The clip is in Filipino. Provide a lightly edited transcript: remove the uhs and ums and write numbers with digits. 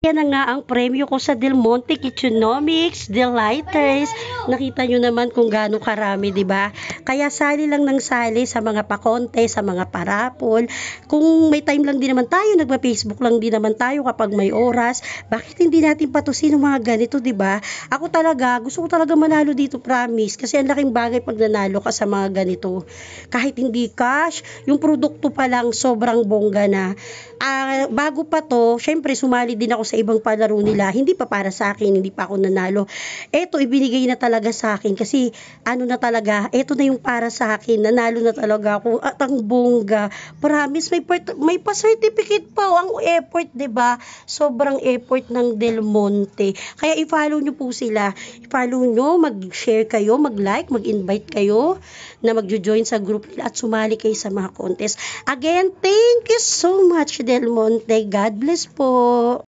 Yan na nga ang premyo ko sa Del Monte Kitchenomics, Delighters. Nakita nyo naman kung gaano karami, di ba? Kaya sali lang ng sali sa mga pakonte, sa mga parapol. Kung may time lang din naman tayo, nagpa-Facebook lang din naman tayo kapag may oras. Bakit hindi natin patusin ang mga ganito, di ba? Ako talaga, gusto ko talaga manalo dito, promise. Kasi ang laking bagay pag nanalo ka sa mga ganito. Kahit hindi cash, yung produkto pa lang sobrang bongga na. Bago pa to, syempre sumali din ako sa ibang palaro nila. Hindi pa para sa akin, hindi pa ako nanalo. Eto, ibinigay na talaga sa akin kasi ano na talaga, eto na yung para sa akin. Nanalo na talaga ako at ang bongga. Promise, may pa-certificate pa ang effort, 'di ba? Sobrang effort ng Del Monte. Kaya i-follow nyo po sila. I-follow nyo, mag-share kayo, mag-like, mag-invite kayo na magjo-join sa group nila at sumali kayo sa mga contest. Again, thank you so much, Del Monte. God bless po.